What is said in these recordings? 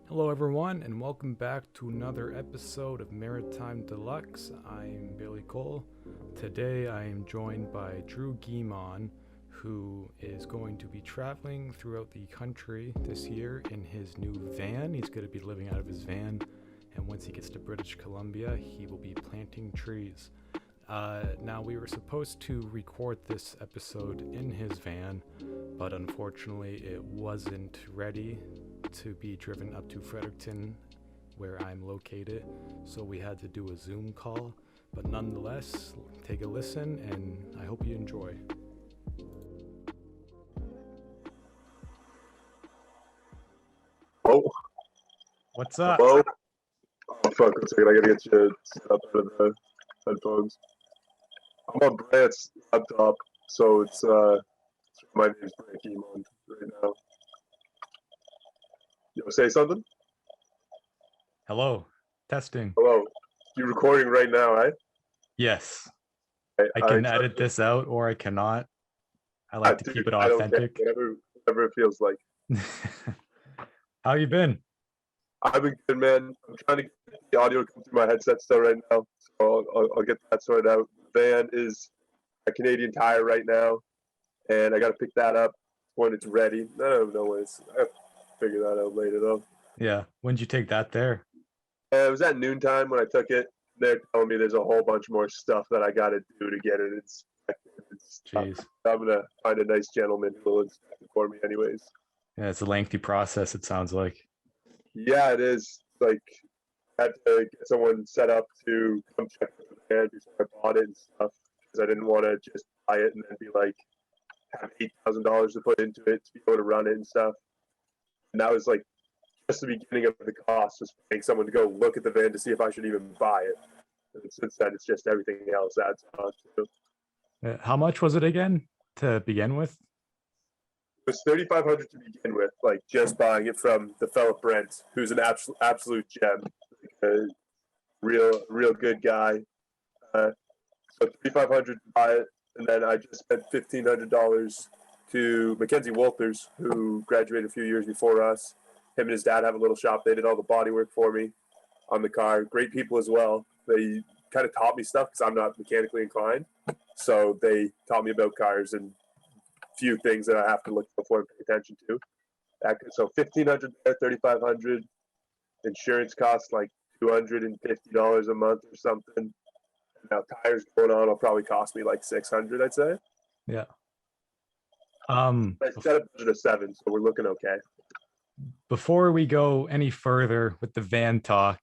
Hello, everyone, and welcome back to another episode of Maritime Deluxe. I'm Billy Cole. Today, I am joined by Dru Guimond, who is going to be traveling throughout the country this year in his new van. He's going to be living out of his van, and once he gets to British Columbia, he will be planting trees. Now, we were supposed to record this episode in his van, but unfortunately, it wasn't ready to be driven up to Fredericton, where I'm located, so we had to do a Zoom call. But nonetheless, take a listen, and I hope you enjoy. Oh, What's up? hello? Oh, fuck, 1 second. I gotta get you set up out of the headphones. I'm on Brant's laptop, so my name's Dru Guimond right now. You wanna say something? Hello. Testing. Hello. You recording right now, eh? Yes. I I can trust edit you. this out or I cannot. I like to Dude, keep it I don't care. authentic. Whatever it feels like. How you been? I've been good, man. I'm trying to get the audio to come through my headset still right now, so I'll get that sorted out. Van is a Canadian Tire right now, and I gotta pick that up when it's ready. I don't know when it's. I have to figure that out later though. Yeah. When'd you take that there? It was at noontime when I took it. They're telling me there's a whole bunch more stuff that I gotta do to get it inspected and stuff. Jeez. I'm gonna find a nice gentleman who will inspect it for me anyways. Yeah, it's a lengthy process, it sounds like. Yeah, it is. Like, I had to get someone set up to come check the van before I bought it and stuff because I didn't want to just buy it and then be like have $8,000 to put into it to be able to run it and stuff. And that was like just the beginning of the cost, was paying someone to go look at the van to see if I should even buy it. And since then, it's just everything else adds on to it. How much was it again to begin with? It was $3,500 to begin with, like just buying it from the fellow Brent, who's an absolute gem, like a real good guy. So $3,500 to buy it, and then I just spent $1,500 to Mackenzie Walters, who graduated a few years before us. Him and his dad have a little shop. They did all the body work for me on the car. Great people as well. They kind of taught me stuff because I'm not mechanically inclined. So they taught me about cars and few things that I have to look for and pay attention to. So $1,500 there, $3,500. Insurance costs like $250 a month or something. Now tires going on will probably cost me like $600, I'd say. Yeah. I set a budget of $7, so we're looking okay. Before we go any further with the van talk,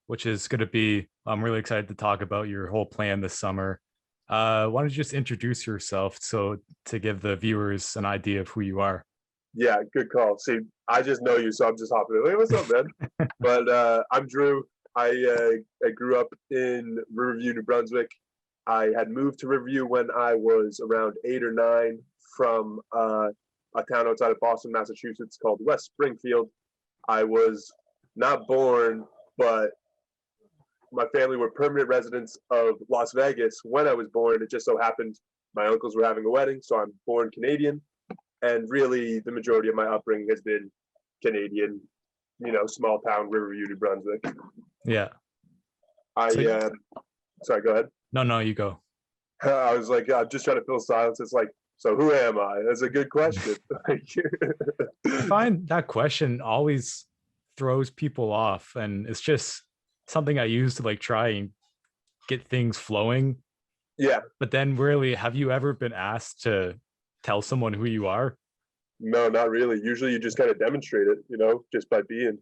which is going to be, I'm really excited to talk about your whole plan this summer. Why don't you just introduce yourself so to give the viewers an idea of who you are? Yeah, good call. See, I just know you, so I'm just hopping in. Hey, what's up, man? But I'm Dru. I grew up in Riverview, New Brunswick. I had moved to Riverview when I was around 8 or 9 from a town outside of Boston, Massachusetts called West Springfield. I was not born, but my family were permanent residents of Las Vegas when I was born. It just so happened my uncles were having a wedding, so I'm born Canadian. And really, the majority of my upbringing has been Canadian, small town Riverview, New Brunswick. Yeah. I sorry, go ahead. No, you go. I was like, I'm just trying to fill silence. It's like, so who am I? That's a good question. I find that question always throws people off, and it's just something I use to like try and get things flowing. Yeah. But then really, have you ever been asked to tell someone who you are? No, not really. Usually you just kind of demonstrate it, just by being.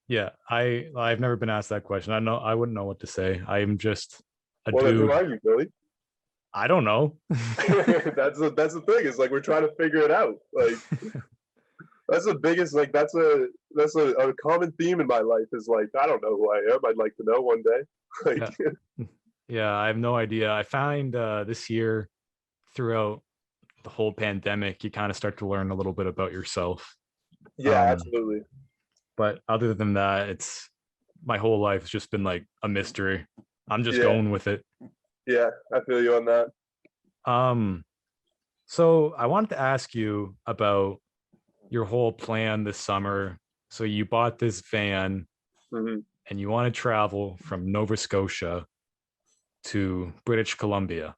Yeah, I've never been asked that question. I wouldn't know what to say. I'm just a Well, then who dude. are you, Billy? I don't know. that's the thing. It's like we're trying to figure it out. Like that's the biggest. Like that's a common theme in my life. Is like I don't know who I am. I'd like to know one day. Like Yeah, I have no idea. I find this year throughout the whole pandemic, you kind of start to learn a little bit about yourself. yeah, absolutely. But other than that, it's my whole life has just been like a mystery. I'm just Yeah. going with it. Yeah, I feel you on that. So I wanted to ask you about your whole plan this summer. So you bought this van Hmm. and you want to travel from Nova Scotia to British Columbia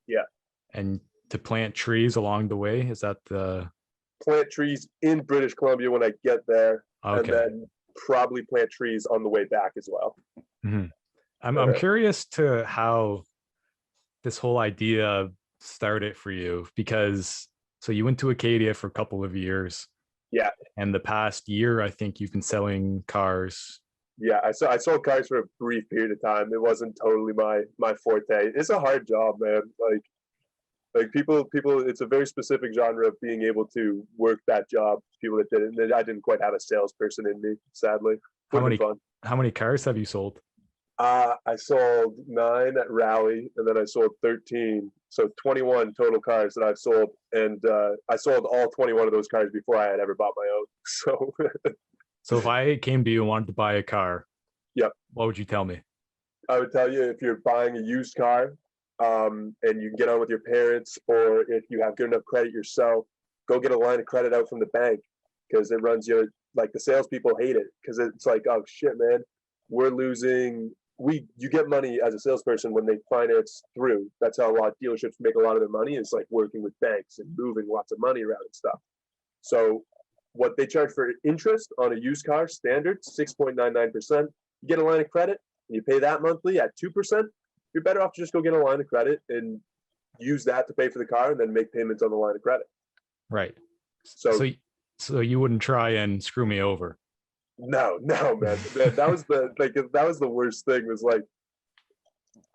Yeah. and to plant trees along the way. Is that the Plant trees in British Columbia when I get there, and okay? then probably plant trees on the way back as well. Mhm. I'm Uh, curious to how this whole idea started for you because so you went to Acadia for a couple of years, yeah, and the past year I think you've been selling cars. yeah. I sold cars for a brief period of time. It wasn't totally my forte. It's a hard job, man. Like people. It's a very specific genre of being able to work that job. People that didn't. I didn't quite have a salesperson in me, sadly. How Would have many been fun. how many cars have you sold? I sold 9 at Rally, and then I sold 13. So 21 total cars that I've sold, and I sold all 21 of those cars before I had ever bought my own. So, So if I came to you and wanted to buy a car, yep, what would you tell me? I would tell you if you're buying a used car, and you can get on with your parents, or if you have good enough credit yourself, go get a line of credit out from the bank because it runs you like the salespeople hate it because it's like, oh shit, man, we're losing. You get money as a salesperson when they finance through. That's how a lot of dealerships make a lot of their money. Is like working with banks and moving lots of money around and stuff. So what they charge for interest on a used car standard 6.99%. You get a line of credit and you pay that monthly at 2%. You're better off to just go get a line of credit and use that to pay for the car and then make payments on the line of credit. Right. So So so you wouldn't try and screw me over. no, man. That was the worst thing. Was like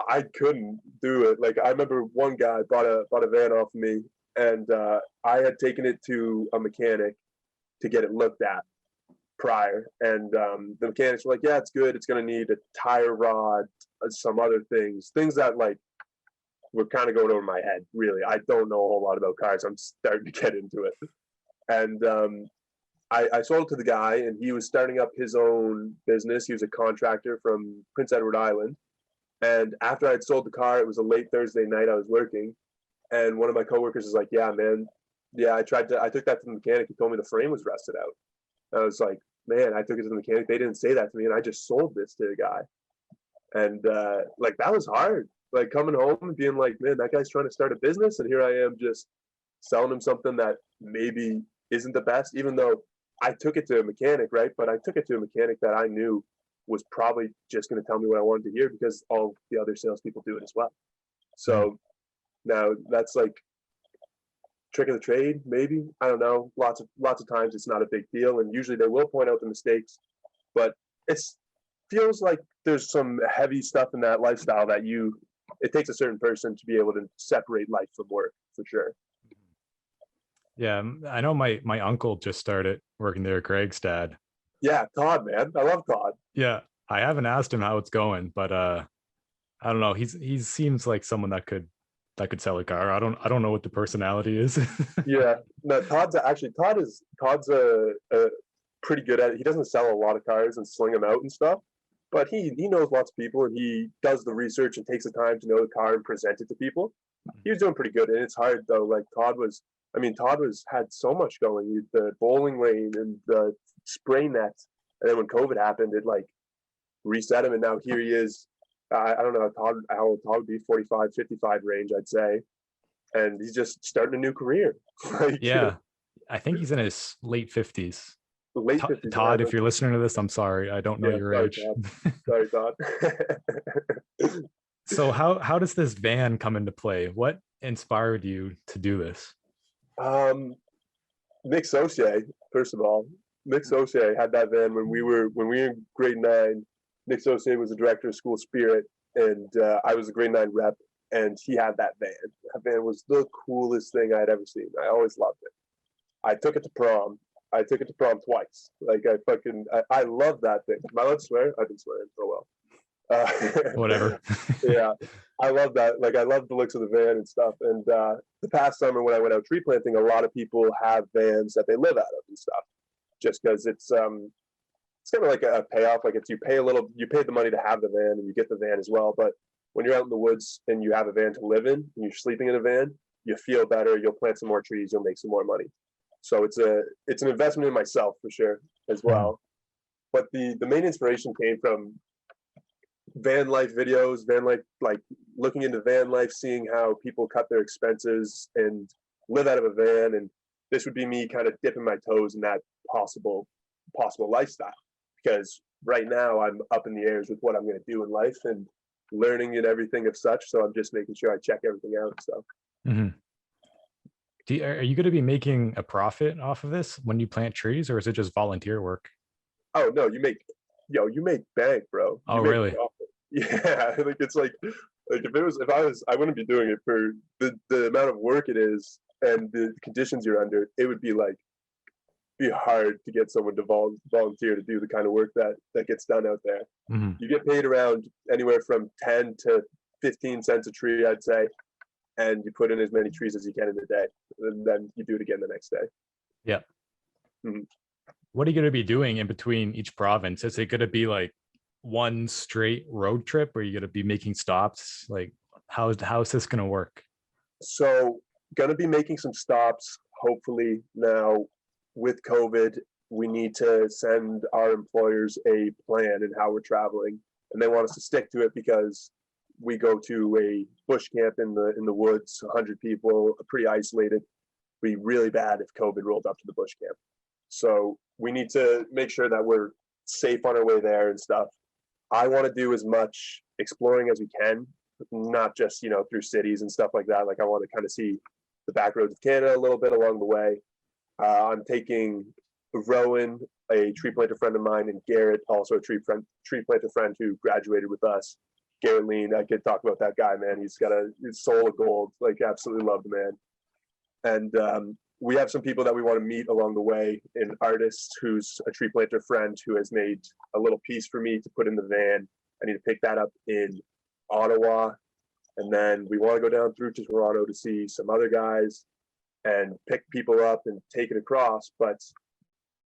I couldn't do it. Like I remember one guy bought a van off me, and I had taken it to a mechanic to get it looked at prior, and the mechanics were like, "Yeah, it's good. It's going to need a tire rod, some other things that like were kind of going over my head. Really, I don't know a whole lot about cars. I'm starting to get into it, and I sold it to the guy, and he was starting up his own business. He was a contractor from Prince Edward Island. And after I'd sold the car, it was a late Thursday night. I was working, and one of my coworkers is like, "Yeah, man, yeah, I took that to the mechanic. He told me the frame was rusted out." And I was like, "Man, I took it to the mechanic. They didn't say that to me, and I just sold this to the guy." And like that was hard. Like coming home and being like, "Man, that guy's trying to start a business, and here I am just selling him something that maybe isn't the best." Even though I took it to a mechanic, right? But I took it to a mechanic that I knew was probably just going to tell me what I wanted to hear because all the other salespeople do it as well. Mhm. So now that's like trick of the trade, maybe. I don't know. Lots of times it's not a big deal, and usually they will point out the mistakes, but it's feels like there's some heavy stuff in that lifestyle that it takes a certain person to be able to separate life from work for sure. Yeah, I know my uncle just started working there, Greg's dad. Yeah, Todd, man, I love Todd. Yeah, I haven't asked him how it's going, but I don't know. He seems like someone that could sell a car. I don't know what the personality is. Yeah, no, Todd's a pretty good at it. He doesn't sell a lot of cars and sling them out and stuff, but he knows lots of people and he does the research and takes the time to know the car and present it to people. He was doing pretty good, and it's hard though. Like Todd was had so much going. The bowling lane and the spray nets, and then when COVID happened, it like reset him, and now here he is. I don't know how old Todd would be, 45, 55 range, I'd say, and he's just starting a new career. Like Yeah, I think he's in his late 50s. late 50s. Todd, if you're listening to this, I'm sorry. I don't know Yeah, your sorry, age. Todd. Sorry, Todd. So how does this van come into play? What inspired you to do this? Nick Saucier, first of all. Nick Saucier had that van when we were in grade 9. Nick Saucier was the director of school spirit, and I was a grade 9 rep, and he had that van. That van was the coolest thing I had ever seen. I always loved it. I took it to prom. I took it to prom twice. Like I love that thing. Am I allowed to swear? I've been swearing for a while. Whatever. Yeah, I love that. Like I love the looks of the van and stuff. And the past summer when I went out tree planting, a lot of people have vans that they live out of and stuff. Just because it's kind of like a payoff. Like it's you pay the money to have the van and you get the van as well. But when you're out in the woods and you have a van to live in and you're sleeping in a van, you feel better. You'll plant some more trees. You'll make some more money. So it's an investment in myself for sure. as well. But the main inspiration came from van life videos, van life, like looking into van life, seeing how people cut their expenses and live out of a van. And this would be me kind of dipping my toes in that possible lifestyle, because right now I'm up in the airs with what I'm going to do in life and learning and everything of such. So I'm just making sure I check everything out. So are you going to be making a profit off of this when you plant trees, or is it just volunteer work? Oh no, you make bank, bro. Oh, really? Yeah, like it's like I wouldn't be doing it for the amount of work it is and the conditions you're under. It would be hard to get someone to volunteer to do the kind of work that gets done out there. You get paid around anywhere from 10 to 15 cents a tree, I'd say, and you put in as many trees as you can in a day, and then you do it again the next day. Yeah. What are you going to be doing in between each province? Is it going to be like one straight road trip, or are you going to be making stops? Like, how is this going to work? So, going to be making some stops, hopefully. Now, with COVID, we need to send our employers a plan in how we're traveling, and they want us to stick to it because we go to a bush camp in the woods, 100 people, pretty isolated. It'd be really bad if COVID rolled up to the bush camp. So we need to make sure that we're safe on our way there and stuff. I want to do as much exploring as we can, not just, through cities and stuff like that. Like I want to kind of see the back roads of Canada a little bit along the way. I'm taking Rowan, a tree planter friend of mine, and Garrett, also a tree planter friend who graduated with us. Garrett Lean, I could talk about that guy, man. He's got his soul of gold. Like, absolutely love the man. And we have some people that we want to meet along the way. An artist who's a tree planter friend who has made a little piece for me to put in the van. I need to pick that up in Ottawa. And then we want to go down through to Toronto to see some other guys and pick people up and take it across. But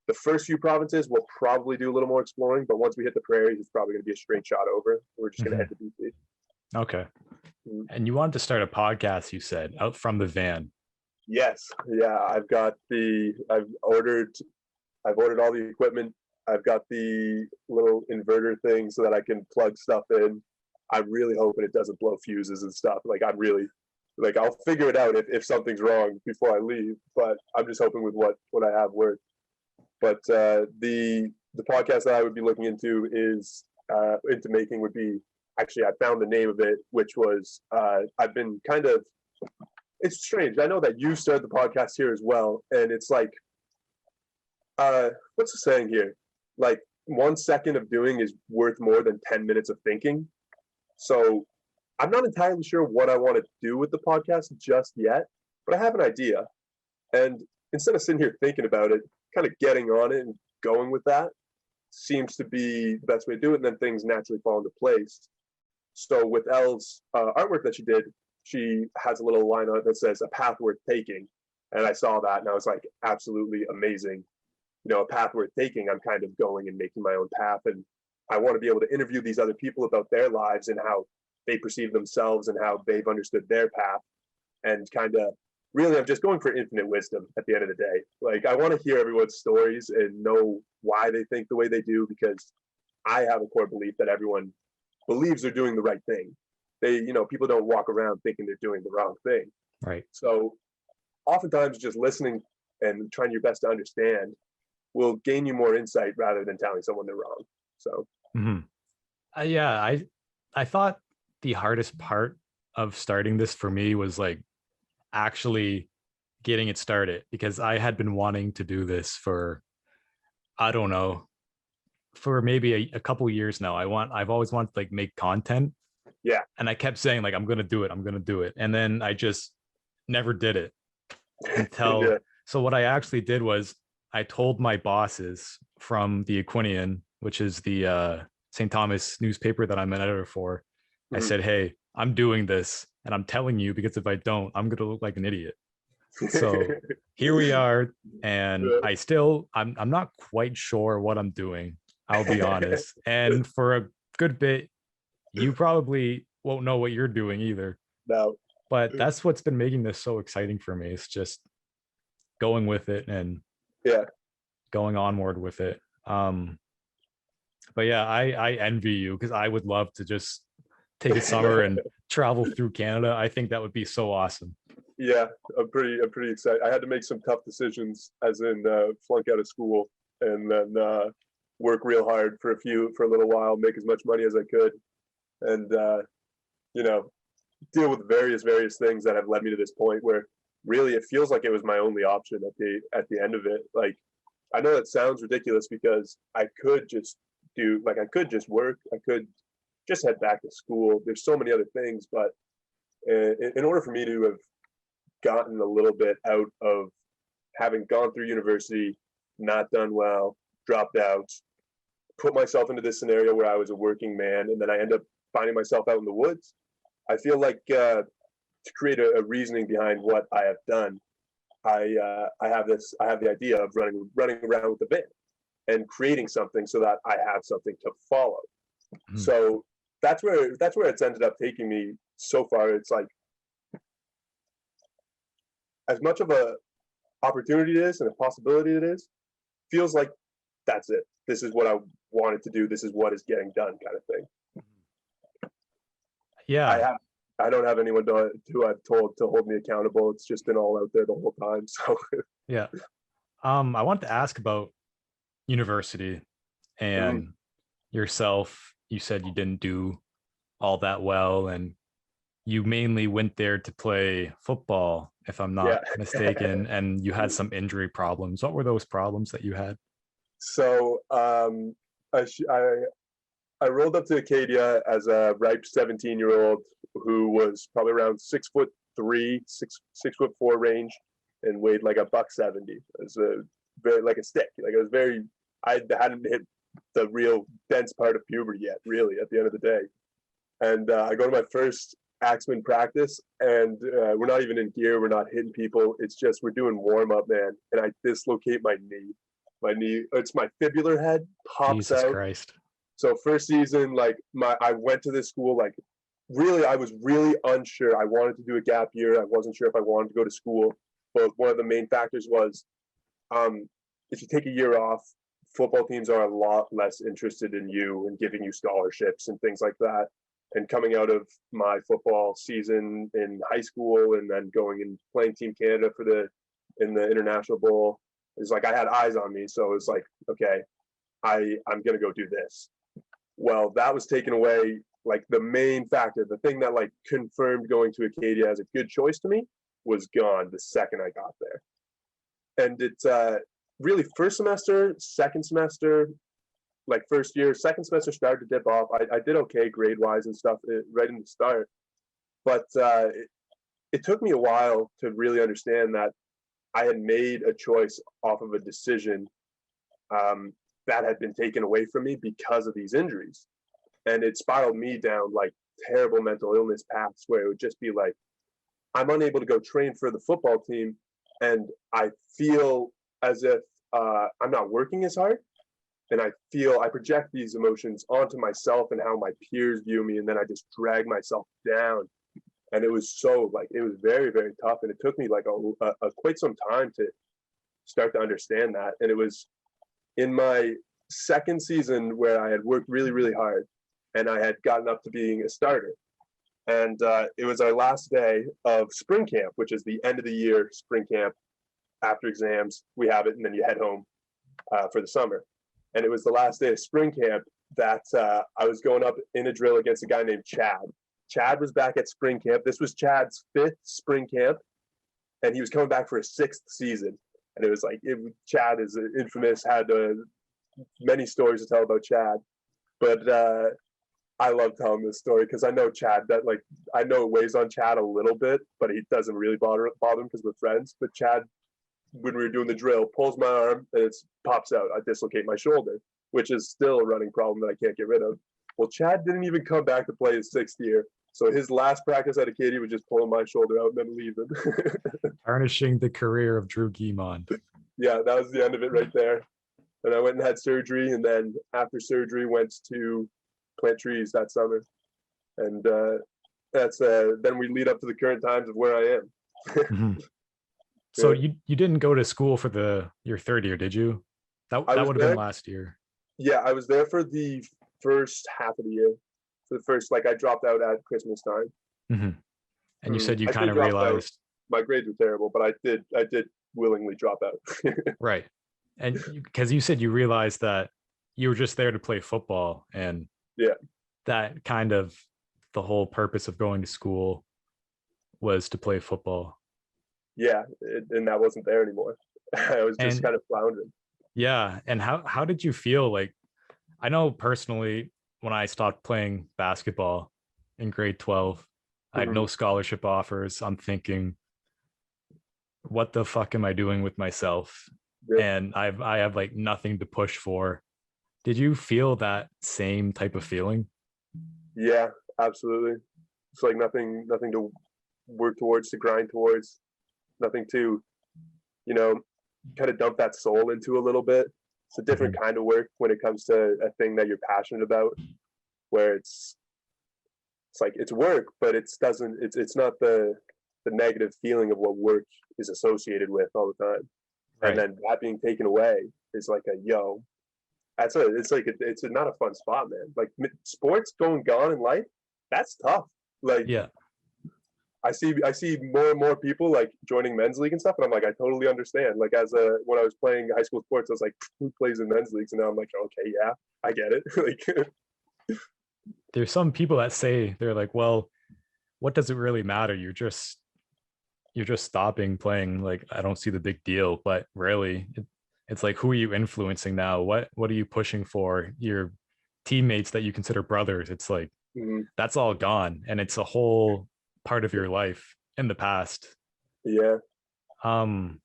the first few provinces, we'll probably do a little more exploring. But once we hit the prairies, it's probably going to be a straight shot over. We're just going to head to BC. Okay. And you wanted to start a podcast, you said, out from the van. Yes. Yeah. I've ordered all the equipment. I've got the little inverter thing so that I can plug stuff in. I'm really hoping it doesn't blow fuses and stuff. I'll figure it out if something's wrong before I leave, but I'm just hoping with what I have worked. But the podcast that I would be looking into making would be, actually, I found the name of it, which was, I've been kind of, it's strange. I know that you started the podcast here as well. And it's like, what's the saying here? Like 1 second of doing is worth more than 10 minutes of thinking. So I'm not entirely sure what I want to do with the podcast just yet, but I have an idea. And instead of sitting here thinking about it, kind of getting on it and going with that seems to be the best way to do it. And then things naturally fall into place. So with Elle's artwork that she did, she has a little line on it that says "a path worth taking," and I saw that and I was like, absolutely amazing. A path worth taking. I'm kind of going and making my own path, and I want to be able to interview these other people about their lives and how they perceive themselves and how they've understood their path, and kind of really, I'm just going for infinite wisdom at the end of the day. Like, I want to hear everyone's stories and know why they think the way they do, because I have a core belief that everyone believes they're doing the right thing. People don't walk around thinking they're doing the wrong thing. Right. So oftentimes just listening and trying your best to understand will gain you more insight rather than telling someone they're wrong. So yeah, I thought the hardest part of starting this for me was like actually getting it started, because I had been wanting to do this for, I don't know, for maybe a couple years now. I've always wanted to like make content. Yeah. And I kept saying like, I'm going to do it. And then I just never did it until, Yeah. So what I actually did was I told my bosses from the Aquinian, which is the St. Thomas newspaper that I'm an editor for. I said, hey, I'm doing this and I'm telling you, because if I don't, I'm going to look like an idiot. So here we are. And I'm not quite sure what I'm doing. I'll be honest. And for a good bit, you probably won't know what you're doing either. No. But that's what's been making this so exciting for me. It's just going with it and going onward with it. Um, but yeah, I envy you because I would love to just take a summer and travel through Canada. I think that would be so awesome. Yeah, I'm pretty excited. I had to make some tough decisions, as in flunk out of school and then work real hard for a little while, make as much money as I could, and you know, deal with various things that have led me to this point where really it feels like it was my only option at the end of it. Like, I know that sounds ridiculous because I could just I could just work, I could just head back to school. There's so many other things, but in order for me to have gotten a little bit out of having gone through university, not done well, dropped out, put myself into this scenario where I was a working man, and then I end up finding myself out in the woods. I feel like to create a reasoning behind what I have done, I have the idea of running around with the band and creating something so that I have something to follow. Mhm. So that's where it's ended up taking me so far. It's like, as much of a opportunity it is and a possibility it is, feels like that's it. This is what I wanted to do. This is what is getting done, kind of thing. Yeah, I don't have anyone who I've told to hold me accountable. It's just been all out there the whole time. So yeah. I want to ask about university and yourself. You said you didn't do all that well, and you mainly went there to play football, if I'm yeah. not mistaken, and you had some injury problems. What were those problems that you had? So I, I rolled up to Acadia as a ripe 17-year-old who was probably around 6'3", 6'4" range, and weighed like a buck 70. It was a very like a stick. Like, it was very. I hadn't hit the real dense part of puberty yet, really, at the end of the day. And I go to my first Axeman practice, and we're not even in gear. We're not hitting people. It's just we're doing warm up, man. And I dislocate my knee. My knee. It's my fibular head pops Jesus out. Christ. So first season, like I went to this school, like really, I was really unsure. I wanted to do a gap year. I wasn't sure if I wanted to go to school. But one of the main factors was, if you take a year off, football teams are a lot less interested in you and giving you scholarships and things like that. And coming out of my football season in high school and then going and playing Team Canada in the International Bowl, it's like I had eyes on me. So it's like, okay, I'm gonna go do this. Well, that was taken away. Like, the main factor, the thing that like confirmed going to Acadia as a good choice to me, was gone the second I got there. And it's really first semester, second semester, like first year, second semester started to dip off. I did okay grade wise and stuff right in the start, but it took me a while to really understand that I had made a choice off of a decision that had been taken away from me because of these injuries. And it spiraled me down like terrible mental illness paths where it would just be like, I'm unable to go train for the football team, and I feel as if I'm not working as hard. And I project these emotions onto myself and how my peers view me, and then I just drag myself down. And it was it was very, very tough. And it took me like a quite some time to start to understand that. And it was in my second season where I had worked really, really hard, and I had gotten up to being a starter. And it was our last day of spring camp, which is the end of the year spring camp. After exams, we have it, and then you head home for the summer. And it was the last day of spring camp that I was going up in a drill against a guy named Chad. Chad was back at spring camp. This was Chad's 5th spring camp, and he was coming back for his 6th season. And it was like, Chad is infamous, had many stories to tell about Chad. But I love telling this story because I know Chad, I know it weighs on Chad a little bit, but he doesn't really bother him because we're friends. But Chad, when we were doing the drill, pulls my arm and it pops out. I dislocate my shoulder, which is still a running problem that I can't get rid of. Well, Chad didn't even come back to play his 6th year. So his last practice at Acadia was just pulling my shoulder out and then leaving. Tarnishing the career of Dru Guimond. Yeah, that was the end of it right there. And I went and had surgery, and then after surgery went to plant trees that summer. And that's then we lead up to the current times of where I am. Mhm. So you didn't go to school for your third year, did you? That would have been last year. Yeah, I was there for the first half of the year. For the first, like, I dropped out at Christmas time. Hmm. And you said you I kind did of drop out. realized, My grades were terrible, but I did willingly drop out. right. And because you said you realized that you were just there to play football, and Yeah, that kind of the whole purpose of going to school was to play football. yeah, and that wasn't there anymore. I was just And kind of floundering. yeah, and how did you feel? Like, I know personally, when I stopped playing basketball in grade 12, I had Hmm. no scholarship offers. I'm thinking, what the fuck am I doing with myself? Yep. And I have like nothing to push for. Did you feel that same type of feeling? Yeah, absolutely. It's like nothing to work towards, to grind towards, nothing to, you know, kind of dump that soul into a little bit. It's a different Mhm. kind of work when it comes to a thing that you're passionate about, where it's like it's work, but it's not the negative feeling of what work is associated with all the time. And Right. then that being taken away is like a yo. It's like not a fun spot, man. Like sports going gone in life, that's tough. Like Yeah. I see more and more people like joining men's league and stuff, and I'm like, I totally understand. Like when I was playing high school sports, I was like, who plays in men's leagues? And now I'm like, okay, yeah, I get it. Like, There's some people that say they're like, well, what does it really matter? You're just stopping playing. Like, I don't see the big deal, but really it's like, who are you influencing now? What are you pushing for? Your teammates that you consider brothers. It's like mm, that's all gone, and it's a whole part of your life in the past. yeah, Um,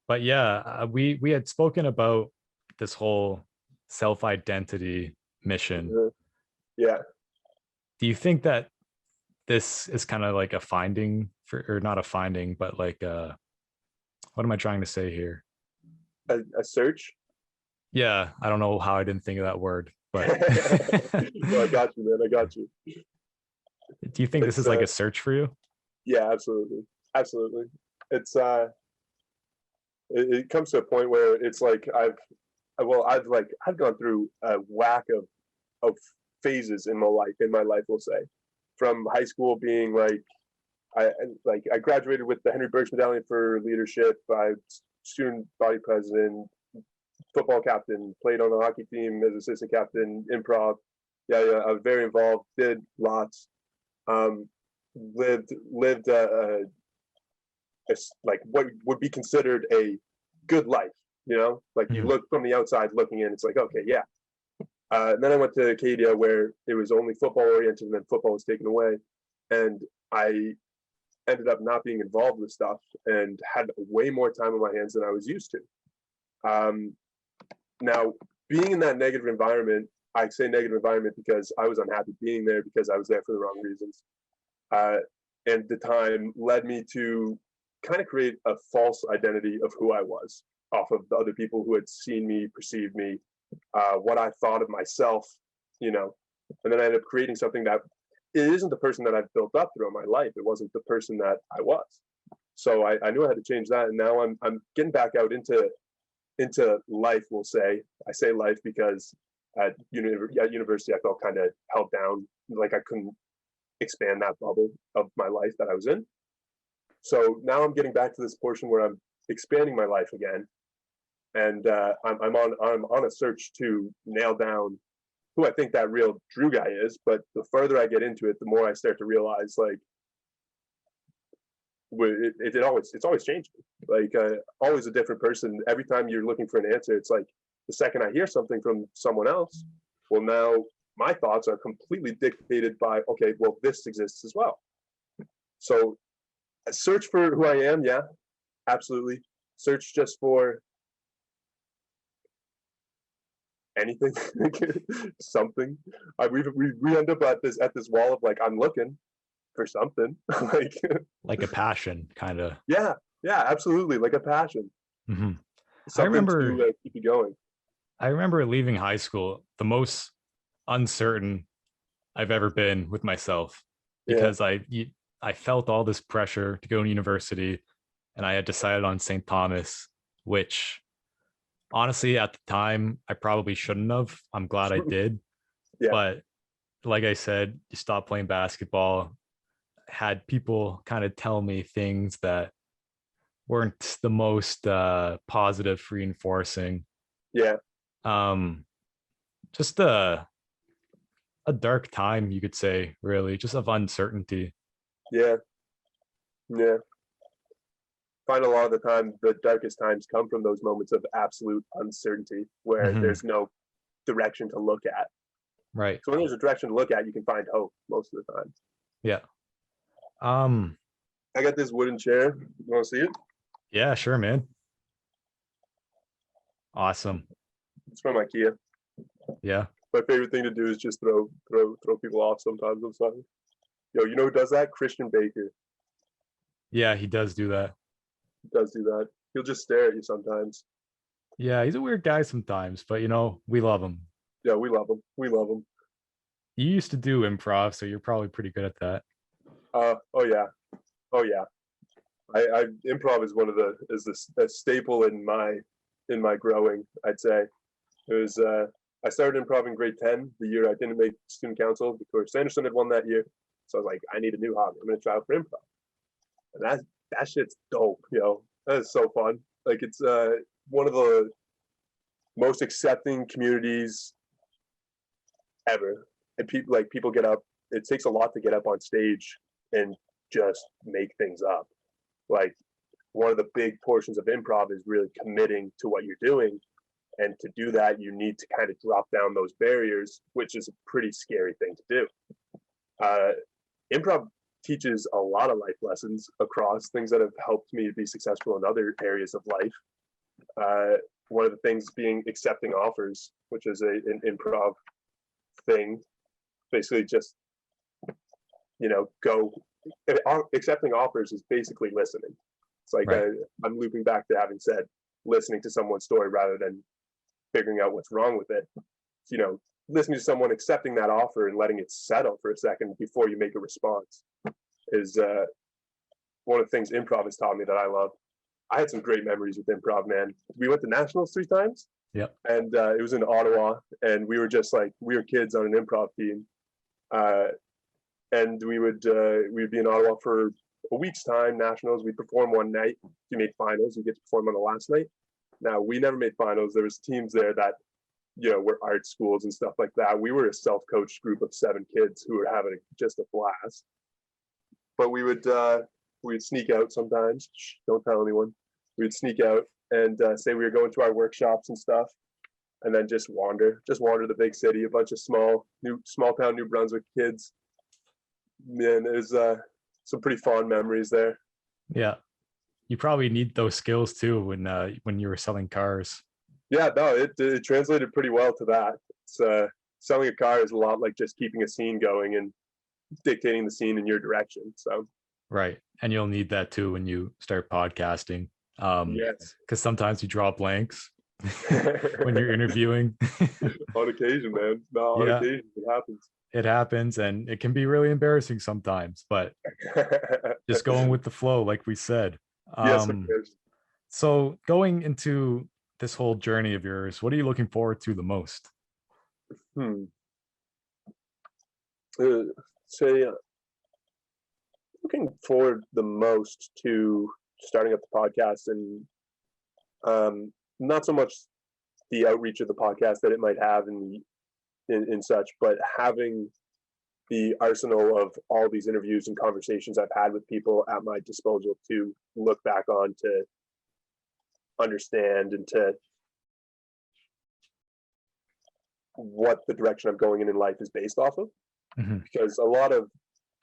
but yeah, we had spoken about this whole self-identity mission. uh, yeah. Do you think that this is kind of like a finding for, or not a finding, but like what am I trying to say here? A search. Yeah, I don't know how I didn't think of that word, but No, I got you, man. I got you. do you think this It's is like a search for you? Yeah, absolutely, absolutely. It's it comes to a point where it's like I've gone through a whack of phases in my life, we'll say, from high school being like I graduated with the Henry Birch Medallion for leadership. I student body president, football captain, played on the hockey team as assistant captain, improv. Yeah, yeah, I was very involved, did lots. Um, lived like what would be considered a good life. Like you Mhm. look from the outside looking in, it's like, okay, yeah. And then I went to Acadia where it was only football oriented, and then football was taken away, and I ended up not being involved with stuff and had way more time on my hands than I was used to. Now, being in that negative environment, I say negative environment because I was unhappy being there because I was there for the wrong reasons. Uh, and the time led me to kind of create a false identity of who I was off of the other people who had seen me, perceived me, what I thought of myself, you know. And then I ended up creating something that it isn't the person that I've built up throughout my life. It wasn't the person that I was. So I knew I had to change that, and now I'm getting back out into life. We'll say I say life because at university I felt kind of held down, like I couldn't expand that bubble of my life that I was in. So now I'm getting back to this portion where I'm expanding my life again, and I'm on a search to nail down who I think that real Dru guy is. But the further I get into it, the more I start to realize like it's always changing. Like always a different person. Every time you're looking for an answer, it's like the second I hear something from someone else, well now my thoughts are completely dictated by okay, well this exists as well. So search for who I am, yeah, absolutely. Search just for anything, something. We end up at this wall of like I'm looking for something, like Like a passion, kind of. yeah, yeah, absolutely, like a passion, Hmm. I something remember, to keep you going. I remember leaving high school, the most uncertain I've ever been with myself, Yeah, because I felt all this pressure to go to university, and I had decided on St. Thomas, which Honestly, at the time, I probably shouldn't have. I'm glad I did. Yeah, But like I said, you stop playing basketball, had people kind of tell me things that weren't the most positive reinforcing. yeah, Um, just a dark time, you could say, really, just of uncertainty. yeah, yeah. Find a lot of the time the darkest times come from those moments of absolute uncertainty where Hmm. there's no direction to look at. Right. So when there's a direction to look at, you can find hope most of the time. Yeah. Um, I got this wooden chair. You want to see it? yeah, sure, man. Awesome. It's from IKEA. Yeah. My favorite thing to do is just throw people off sometimes. I'm sorry. Yo, you know who does that? Christian Baker Yeah, he does do that. does do that. He'll just stare at you sometimes. Yeah, he's a weird guy sometimes, but we love him. Yeah, we love him. We love him. You used to do improv, so you're probably pretty good at that. Oh yeah, oh yeah. I improv is one of the is a staple in my growing. I'd say it was. I started improv in grade 10, the year I didn't make student council because Sanderson had won that year. So I was like, I need a new hobby. I'm gonna try out for improv, and that shit's dope. That is so fun. Like it's one of the most accepting communities ever. And people get up. It takes a lot to get up on stage and just make things up. Like one of the big portions of improv is really committing to what you're doing. And to do that, you need to kind of drop down those barriers, which is a pretty scary thing to do. Uh, Improv teaches a lot of life lessons across things that have helped me be successful in other areas of life. One of the things being accepting offers, which is an improv thing. Basically, just go. Accepting offers is basically listening. It's like Right. I'm looping back to having said listening to someone's story rather than figuring out what's wrong with it. Listening to someone, accepting that offer and letting it settle for a second before you make a response is one of the things improv has taught me that I love. I had some great memories with improv, man. We went to nationals 3 times, Yep. and it was in Ottawa, and we were just like we were kids on an improv team, and we would be in Ottawa for a week's time. Nationals, we perform one night. If you made finals, you get to perform on the last night. Now we never made finals. There was teams there that were art schools and stuff like that. We were a self-coached group of 7 kids who were having just a blast. But we'd sneak out sometimes. Shh, don't tell anyone. We'd sneak out and say we were going to our workshops and stuff, and then just wander the big city. A bunch of small town New Brunswick kids. Man, there's some pretty fond memories there. Yeah. You probably need those skills too when you were selling cars. Yeah, no, it translated pretty well to that. It's selling a car is a lot like just keeping a scene going and dictating the scene in your direction. So Right. And you'll need that too when you start podcasting. yes, Because sometimes you draw blanks when you're interviewing. on occasion, man. No, on Yeah, occasion it happens. it happens and it can be really embarrassing sometimes, but just going with the flow, like we said. Yes, of Um, course. so going into this whole journey of yours, what are you looking forward to the most? Hmm. Uh, say looking forward the most to starting up the podcast and not so much the outreach of the podcast that it might have in such, but having the arsenal of all these interviews and conversations I've had with people at my disposal to look back on, to understand and to what the direction I'm going in life is based off of. Mhm. Because a lot of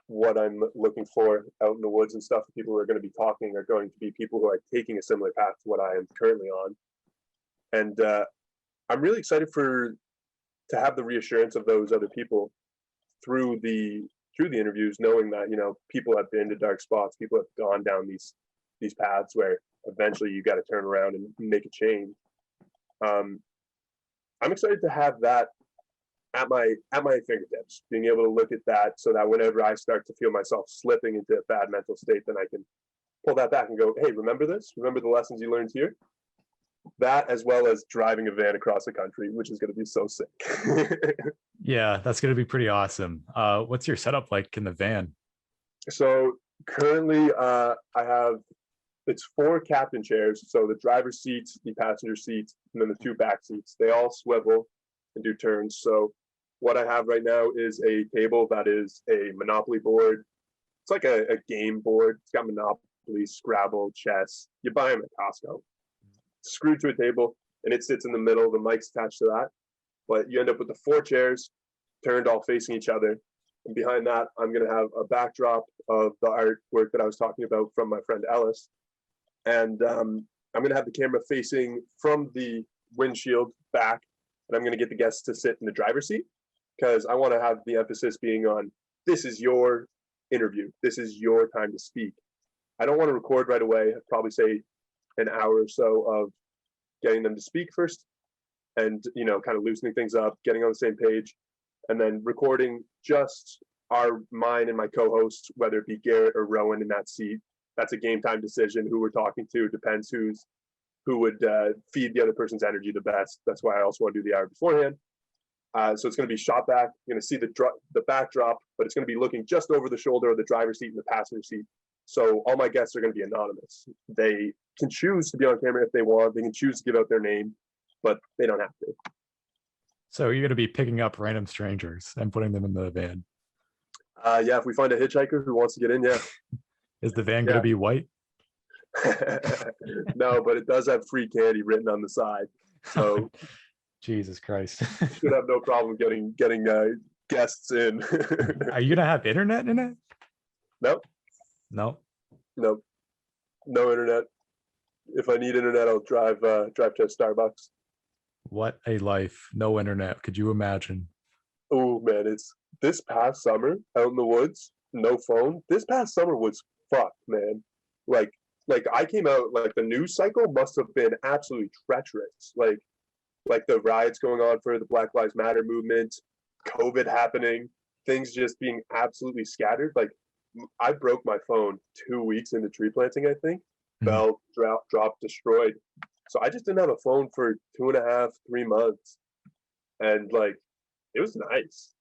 what I'm looking for out in the woods and stuff, people who are going to be talking are going to be people who are taking a similar path to what I am currently on. And I'm really excited to have the reassurance of those other people through the interviews, knowing that people have been to dark spots, people have gone down these paths where eventually you got to turn around and make a change. I'm excited to have that at my fingertips, being able to look at that so that whenever I start to feel myself slipping into a bad mental state, then I can pull that back and go, hey, remember this? Remember the lessons you learned here? that as well as driving a van across the country, which is going to be so sick. Yeah, that's going to be pretty awesome. What's your setup like in the van? So currently, I have it's 4 captain chairs. So the driver's seats, the passenger seats, and then the 2 back seats. They all swivel and do turns. So what I have right now is a table that is a Monopoly board. It's like a game board. It's got Monopoly, Scrabble, chess. You buy them at Costco. Screwed to a table, and it sits in the middle. The mic's attached to that. But you end up with the 4 chairs turned all facing each other. And behind that, I'm going to have a backdrop of the artwork that I was talking about from my friend Ellis. And I'm going to have the camera facing from the windshield back. And I'm going to get the guests to sit in the driver's seat because I want to have the emphasis being on this is your interview. This is your time to speak. I don't want to record right away. I'd probably say an hour or so of getting them to speak first and, kind of loosening things up, getting on the same page, and then recording just mine and my co-host, whether it be Garrett or Rowan in that seat. That's a game time decision. Who we're talking to depends who would feed the other person's energy the best. That's why I also want to do the hour beforehand. So it's going to be shot back. You're going to see the backdrop, but it's going to be looking just over the shoulder of the driver's seat and the passenger seat. So all my guests are going to be anonymous. They can choose to be on camera if they want. They can choose to give out their name, but they don't have to. So you're going to be picking up random strangers and putting them in the van. Yeah, if we find a hitchhiker who wants to get in, yeah. Is the van going to be white? No, but it does have free candy written on the side. So Jesus Christ. Should have no problem getting guests in. Are you going to have internet in it? Nope. No. No internet. If I need internet, I'll drive to Starbucks. What a life. No internet. Could you imagine? Oh man, it's this past summer out in the woods, no phone. This past summer was fucked, man. Like I came out, like the news cycle must have been absolutely treacherous. Like the riots going on for the Black Lives Matter movement, COVID happening, things just being absolutely scattered. Like I broke my phone 2 weeks into tree planting, I think. Fell, dropped, destroyed. So I just didn't have a phone for 2.5, 3 months. And like, it was nice.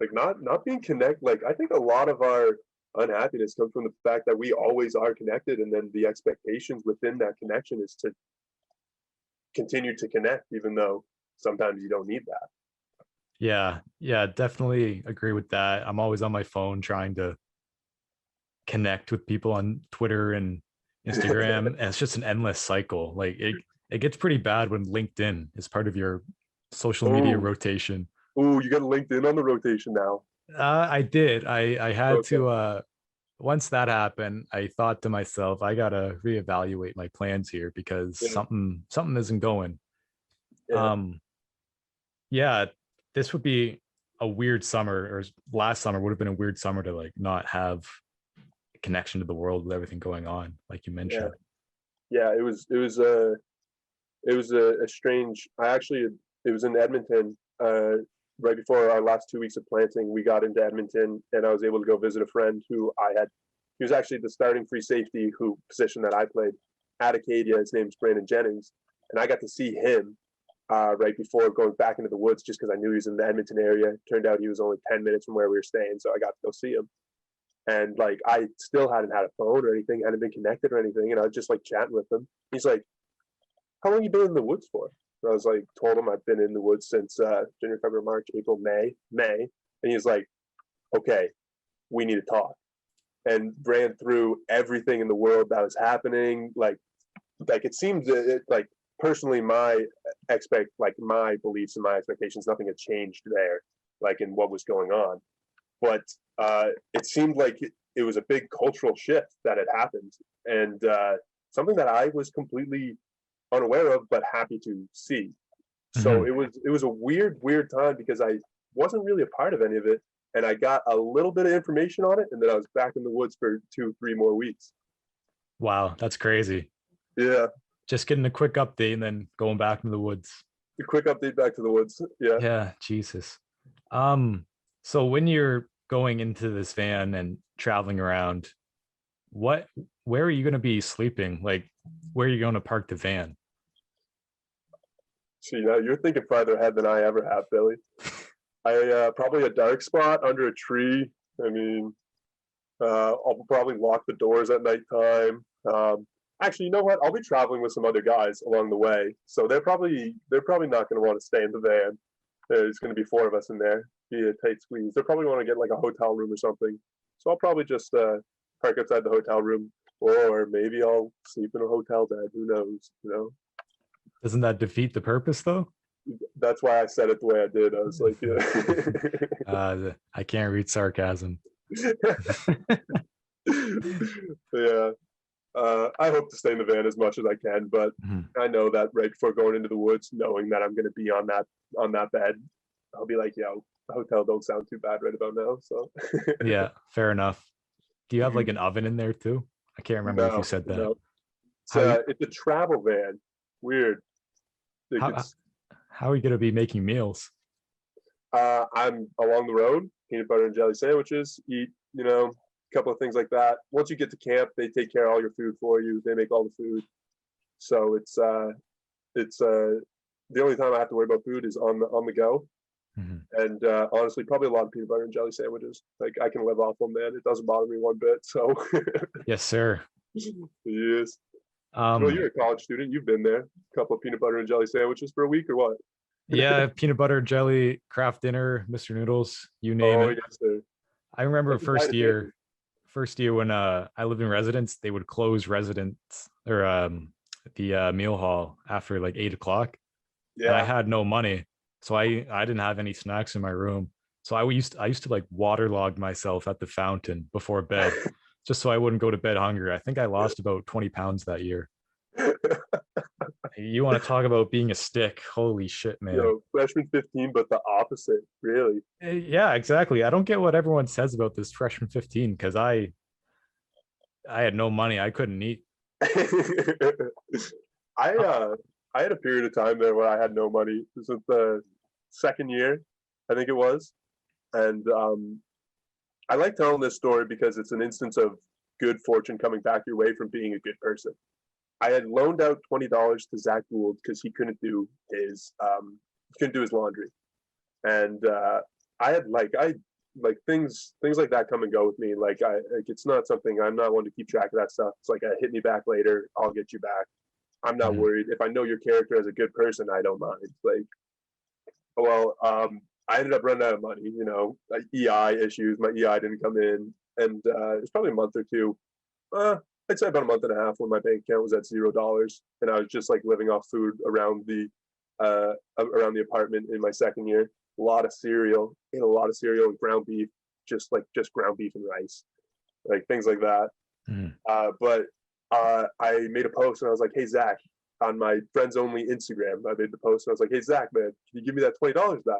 Like not being connected. Like I think a lot of our unhappiness comes from the fact that we always are connected. And then the expectations within that connection is to continue to connect, even though sometimes you don't need that. Yeah, definitely agree with that. I'm always on my phone trying to connect with people on Twitter and Instagram. And it's just an endless cycle. Like it gets pretty bad when LinkedIn is part of your social media rotation. Oh, you got LinkedIn on the rotation now. I did. I had to once that happened, I thought to myself, I gotta reevaluate my plans here because something isn't going. Yeah, this would be a weird summer, or last summer would have been a weird summer to like not have a connection to the world with everything going on, like you mentioned. Yeah, it was a strange. It was in Edmonton. Right before our last 2 weeks of planting, we got into Edmonton, and I was able to go visit a friend who he was actually the starting free safety position that I played at Acadia. His name's Brandon Jennings, and I got to see him right before going back into the woods, just because I knew he was in the Edmonton area. Turned out he was only 10 minutes from where we were staying, so I got to go see him. And like, I still hadn't had a phone or anything, hadn't been connected or anything, and I was just like chatting with him. He's like, "How long you been in the woods for?" And I was like, told him I've been in the woods since January, February, March, April, May. And he's like, "Okay, we need to talk." And ran through everything in the world that was happening. Like it seemed like personally, my beliefs and my expectations, nothing had changed there, like in what was going on. But it seemed like it was a big cultural shift that had happened, and something that I was completely unaware of, but happy to see. So it was a weird time because I wasn't really a part of any of it, and I got a little bit of information on it, and then I was back in the woods for 2-3 more weeks. Wow, that's crazy. Yeah, just getting a quick update and then going back into the woods. A quick update back to the woods. Yeah, Jesus. So when you're going into this van and traveling around, where are you going to be sleeping? Like, where are you going to park the van? See, now you're thinking farther ahead than I ever have, Billy. I probably a dark spot under a tree. I mean, I'll probably lock the doors at nighttime. Actually, you know what? I'll be traveling with some other guys along the way, so they're probably not going to want to stay in the van. There's going to be four of us in there. Be a tight squeeze. They'll probably want to get like a hotel room or something. So I'll probably just park outside the hotel room, or maybe I'll sleep in a hotel bed. Who knows? You know. Doesn't that defeat the purpose though? That's why I said it the way I did. I was like, yeah. I can't read sarcasm. Yeah. I hope to stay in the van as much as I can, but I know that right before going into the woods, knowing that I'm going to be on that bed, I'll be like, yo, the hotel don't sound too bad right about now. So Yeah, fair enough. Do you have like an oven in there too? I can't remember if you said that. No. It's a travel van. Weird. How are you going to be making meals? I'm along the road, peanut butter and jelly sandwiches, eat, a couple of things like that. Once you get to camp, they take care of all your food for you. They make all the food. So it's the only time I have to worry about food is on the go. And honestly, probably a lot of peanut butter and jelly sandwiches. Like I can live off them, man. It doesn't bother me one bit. So Yes, sir. Yes. Well, you're a college student. You've been there. A couple of peanut butter and jelly sandwiches for a week or what? Yeah, peanut butter, jelly, craft dinner, Mr. Noodles, you name it. Yes, sir. I remember first year when I lived in residence, they would close residence or the meal hall after like 8 o'clock. Yeah. And I had no money. So I didn't have any snacks in my room. So I used to like waterlog myself at the fountain before bed, just so I wouldn't go to bed hungry. I think I lost about 20 pounds that year. You want to talk about being a stick? Holy shit, man. Yo, freshman 15, but the opposite, really. Yeah, exactly. I don't get what everyone says about this freshman 15 because I had no money. I couldn't eat. I had a period of time there where I had no money. This was the second year, I think it was. And I like telling this story because it's an instance of good fortune coming back your way from being a good person. I had loaned out $20 to Zach Gould because he couldn't do his laundry, and I had things like that come and go with me. It's not something, I'm not one to keep track of that stuff. It's like hit me back later, I'll get you back. I'm not worried. If I know your character as a good person, I don't mind. I ended up running out of money. Like EI issues. My EI didn't come in, and it was probably a month or two. I'd say about a month and a half when my bank account was at $0, and I was just like living off food around the apartment in my second year. A lot of cereal, ate a lot of cereal and ground beef, just ground beef and rice, like things like that. But I made a post and I was like, "Hey Zach," on my friends only Instagram. I made the post and I was like, "Hey Zach, man, can you give me that $20 back?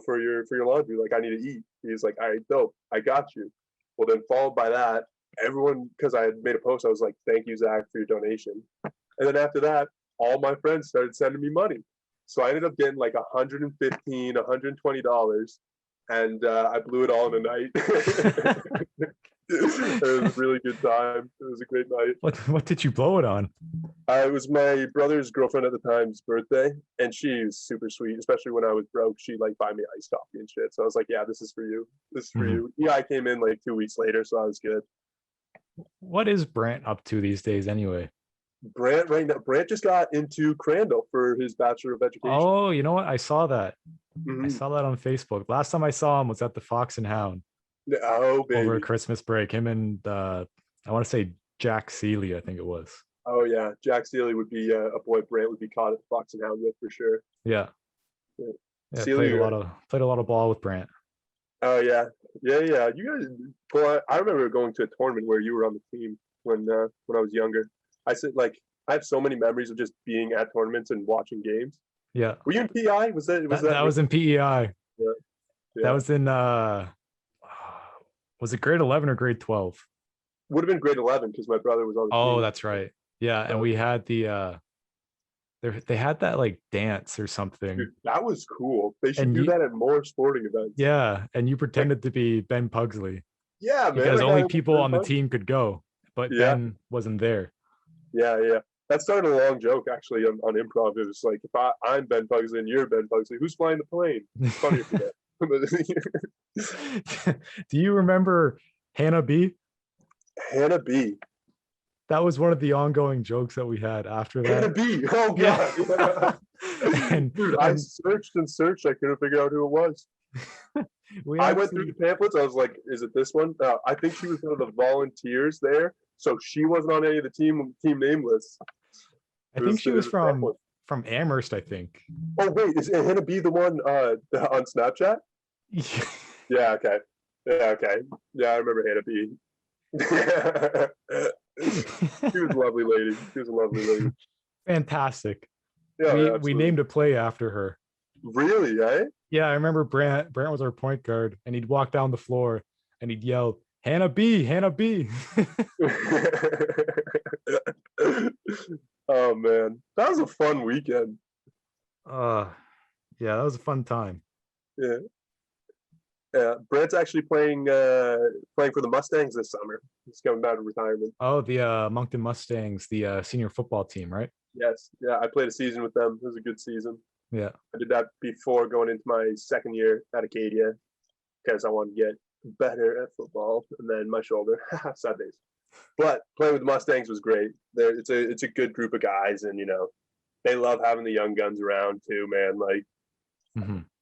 For your laundry. Like I need to eat." He's like, "All right, dope, I got you." Well, then followed by that, everyone, because I had made a post, I was like, "Thank you, Zach, for your donation." And then after that, all my friends started sending me money. So I ended up getting like $115, $120, and I blew it all in a night. It was a really good time. It was a great night. What did you blow it on? It was my brother's girlfriend at the time's birthday, and she's super sweet, especially when I was broke. She'd like buy me iced coffee and shit. So I was like, "Yeah, this is for you. This is for you." Yeah, I came in like 2 weeks later, so I was good. What is Brant up to these days anyway? Brant just got into Crandall for his Bachelor of Education. Oh, you know what? I saw that. I saw that on Facebook. Last time I saw him was at the Fox and Hound. Oh, baby. Over Christmas break. Him and I want to say Jack Seeley, I think it was. Oh yeah, Jack Seeley would be a boy Brant would be caught at the Fox and Hound with for sure. Yeah. Seeley, played a lot of ball with Brant. Oh yeah. You guys. Well, I remember going to a tournament where you were on the team when I was younger. I said I have so many memories of just being at tournaments and watching games. Yeah. Were you in PEI? That was in PEI. Yeah. That was in was it grade 11 or grade 12? Would have been grade 11 because my brother was on the team. Oh, that's right. Yeah, and we had the they had that like dance or something. Dude, that was cool. They should do that at more sporting events. Yeah, and you pretended to be Ben Pugsley. Yeah, man. Because only people on the team could go, but Ben wasn't there. Yeah. That started a long joke actually on improv. It was like, if I'm Ben Pugsley and you're Ben Pugsley, who's flying the plane? It's funny if you Do you remember Hannah B? Hannah B. That was one of the ongoing jokes that we had after Hannah that. B. Oh Yeah. god. and, Dude, I and searched and searched. I couldn't figure out who it was. we I went through actually, the pamphlets. I was like, is it this one? I think she was one of the volunteers there. So she wasn't on any of the team name lists. I think she was a pamphlet. from Amherst, I think. Oh wait, is Hannah B the one on Snapchat? Yeah, okay. Yeah, okay. Yeah, I remember Hannah B. She was a lovely lady. She was a lovely lady. Fantastic. Yeah, We named a play after her. Really, eh? Yeah, I remember Brant was our point guard, and he'd walk down the floor and he'd yell, Hannah B, Hannah B. Oh man, that was a fun weekend. uh yeah, that was a fun time. Yeah. Yeah, Brant's actually playing for the Mustangs this summer. He's coming out of retirement. Oh, the Moncton Mustangs, the senior football team, right? Yes, yeah, I played a season with them. It was a good season. Yeah. I did that before going into my second year at Acadia because I wanted to get better at football, and then my shoulder, sad days. But playing with the Mustangs was great. It's a good group of guys, and they love having the young guns around too, man. Like,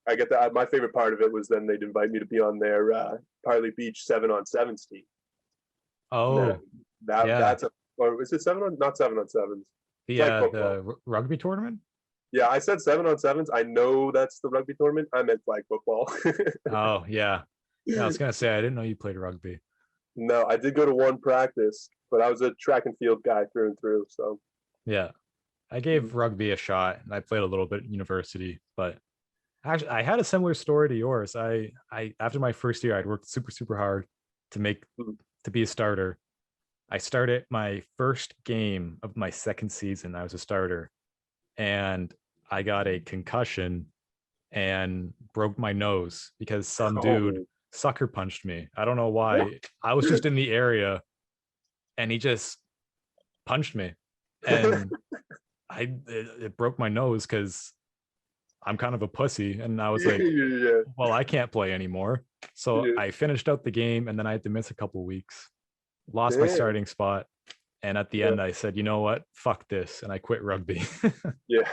I get that. My favorite part of it was then they'd invite me to be on their Parley Beach 7-on-7s team. Oh, that's or is it not 7-on-7s? The rugby tournament. Yeah, I said 7-on-7s. I know that's the rugby tournament. I meant flag football. Oh yeah. Yeah, I was gonna say I didn't know you played rugby. No, I did go to one practice, but I was a track and field guy through and through. So yeah, I gave rugby a shot, and I played a little bit at university. But actually, I had a similar story to yours. I after my first year, I'd worked super hard to be a starter. I started my first game of my second season. I was a starter, and I got a concussion and broke my nose because some dude sucker punched me. I don't know why. I was just in the area and he just punched me, and it broke my nose because I'm kind of a pussy, and I was like, well, I can't play anymore. So I finished out the game, and then I had to miss a couple weeks, lost my starting spot, and at the end I said, you know what, fuck this, and I quit rugby. Yeah.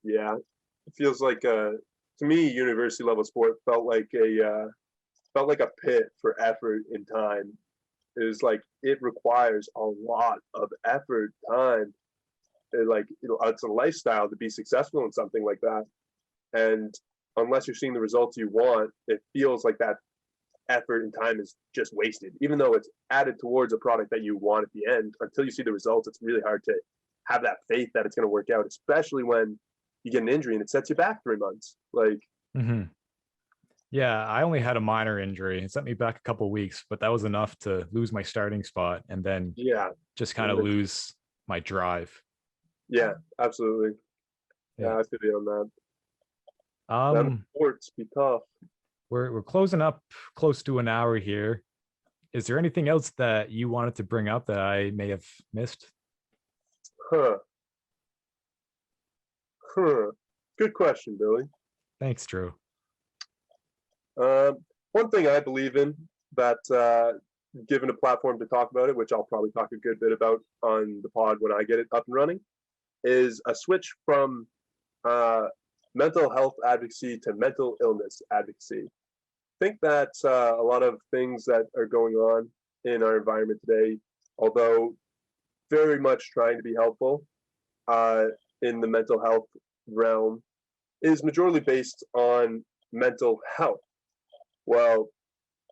It feels like to me, university level sport felt like a pit for effort and time. It was like it requires a lot of effort, time. It's a lifestyle to be successful in something like that. And unless you're seeing the results you want, it feels like that effort and time is just wasted, even though it's added towards a product that you want at the end. Until you see the results, it's really hard to have that faith that it's going to work out, especially when you get an injury and it sets you back 3 months. Like, yeah, I only had a minor injury. It set me back a couple of weeks, but that was enough to lose my starting spot and then just kind of lose my drive. Yeah, absolutely. Yeah, I feel you on that. Sports be tough. We're closing up close to an hour here. Is there anything else that you wanted to bring up that I may have missed? Good question, Billy. Thanks, Drew. One thing I believe in that, given a platform to talk about it, which I'll probably talk a good bit about on the pod when I get it up and running, is a switch from mental health advocacy to mental illness advocacy. I think that a lot of things that are going on in our environment today, although very much trying to be helpful in the mental health realm, is majorly based on mental health. Well,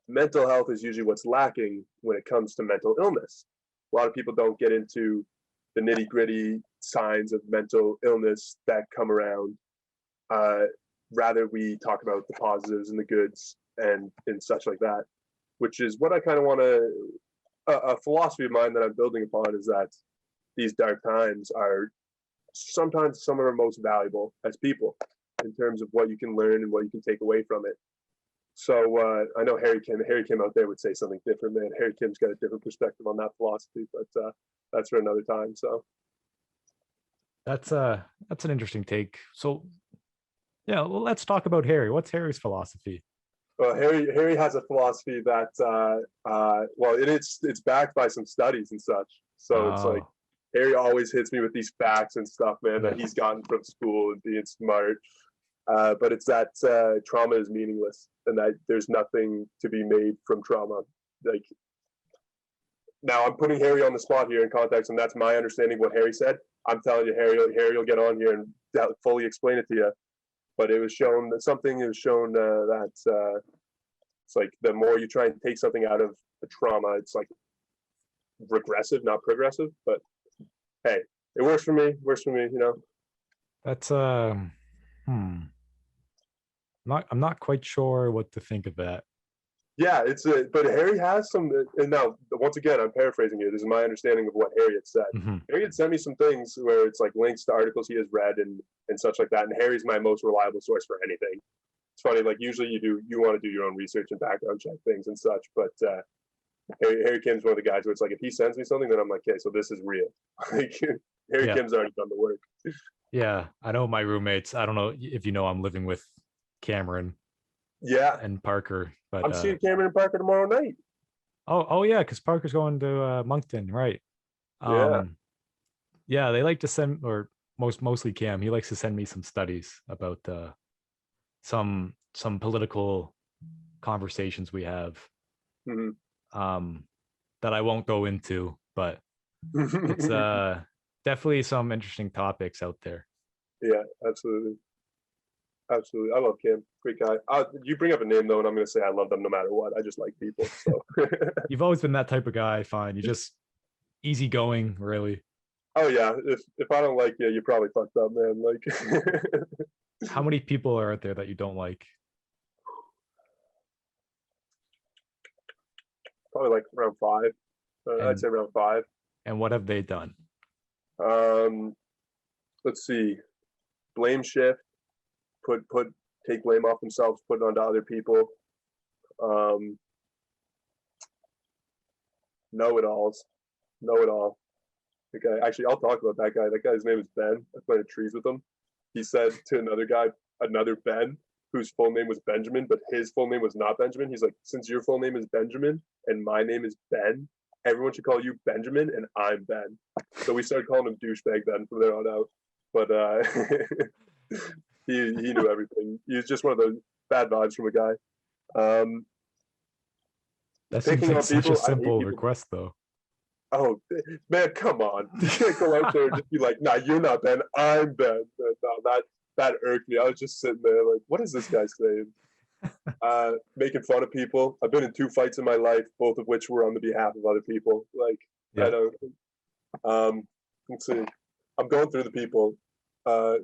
mental health is usually what's lacking when it comes to mental illness. A lot of people don't get into the nitty-gritty signs of mental illness that come around. Rather, we talk about the positives and the goods and such like that, which is what I kind of want to, a philosophy of mine that I'm building upon, is that these dark times are sometimes some of our most valuable as people in terms of what you can learn and what you can take away from it. So I know Harry Kim out there would say something different, man. Harry Kim's got a different perspective on that philosophy, but that's for another time. So That's an interesting take. So yeah, well, let's talk about Harry. What's Harry's philosophy? Well, Harry has a philosophy that well, it's backed by some studies and such. So it's like Oh, Harry always hits me with these facts and stuff, man, yeah. that he's gotten from school and being smart. But it's that trauma is meaningless and that there's nothing to be made from trauma. Like now, I'm putting Harry on the spot here in context, and that's my understanding of what Harry said. I'm telling you, Harry will get on here and fully explain it to you. But it was shown that something is shown that it's like the more you try and take something out of the trauma, it's like regressive, not progressive. But hey, it works for me. Works for me, you know. That's hmm. I'm not quite sure what to think of that. Yeah, but Harry has some. And now, once again, I'm paraphrasing here. This is my understanding of what Harry had said. Hmm. Harry had sent me some things where it's like links to articles he has read and such like that. And Harry's my most reliable source for anything. It's funny, like usually you want to do your own research and background check things and such, but Harry Kim's one of the guys where it's like if he sends me something, then I'm like, okay, so this is real. Like Harry Yeah, Kim's already done the work. yeah. I know my roommates. I don't know if you know, I'm living with Cameron Yeah, and Parker, but I'm seeing Cameron and Parker tomorrow night. oh yeah, because Parker's going to Moncton, right? Yeah. Um, yeah, they like to send, or mostly Cam. He likes to send me some studies about some political conversations we have, Mm-hmm. um, that I won't go into, but it's definitely some interesting topics out there. Yeah, absolutely. Absolutely. I love Cam. Great guy. You bring up a name though, and I'm gonna say I love them no matter what. I just like people. So You've always been that type of guy. I find you just easygoing, really. oh yeah. If I don't like you, you're probably fucked up, man. Like How many people are out there that you don't like? probably like around five. I'd And say around five. what have they done? Um, let's see. Blame shift. Put take blame off themselves, put it onto other people. Um, know it alls. Know it all. Okay, actually, I'll talk about that guy. That guy's name is Ben. I planted trees with him. He said to another guy, another Ben, whose full name was Benjamin, but his full name was not Benjamin. He's like, since your full name is Benjamin and my name is Ben, everyone should call you Benjamin and I'm Ben. So we started calling him douchebag then from there on out. But he knew everything. He was just one of those bad vibes from a guy. Um, That seems picking like on such a people, I hate simple people. request, though. Oh man, come on! You can't go out there and just be like, "Nah, you're not Ben. I'm Ben." No, that irked me. I was just sitting there like, "What is this guy saying?" Making fun of people. I've been in 2 fights in my life, both of which were on the behalf of other people. Like I Yeah, don't. Let's see. I'm going through the people. Uh,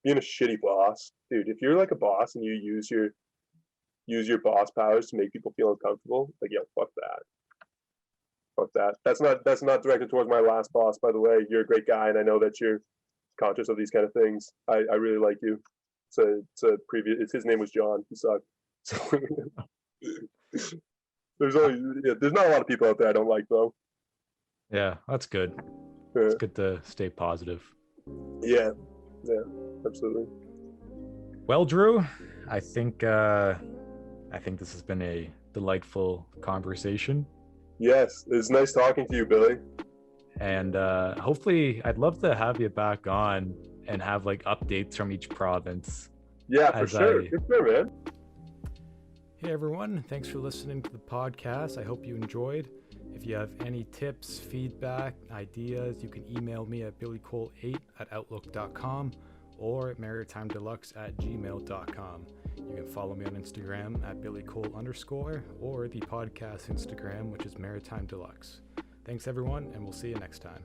being a shitty boss, dude. If you're like a boss and you use your boss powers to make people feel uncomfortable, like yeah, fuck that. Fuck that. That's not directed towards my last boss, by the way. You're a great guy, and I know that you're conscious of these kind of things. I really like you. It's a previous. His name was John. He sucked. So there's not a lot of people out there I don't like though. yeah, that's good. Uh, It's good to stay positive. yeah, yeah, absolutely. Well, Drew, I think this has been a delightful conversation, Yes, it's nice talking to you, Billy. and hopefully, I'd love to have you back on and have like updates from each province Yeah, for as sure, I for sure, man. Hey everyone, thanks for listening to the podcast. I hope you enjoyed. If you have any tips, feedback, ideas, you can email me at billycole8@outlook.com or at maritimedeluxe@gmail.com. You can follow me on Instagram at billycole_ or the podcast Instagram, which is Maritime Deluxe. Thanks everyone, and we'll see you next time.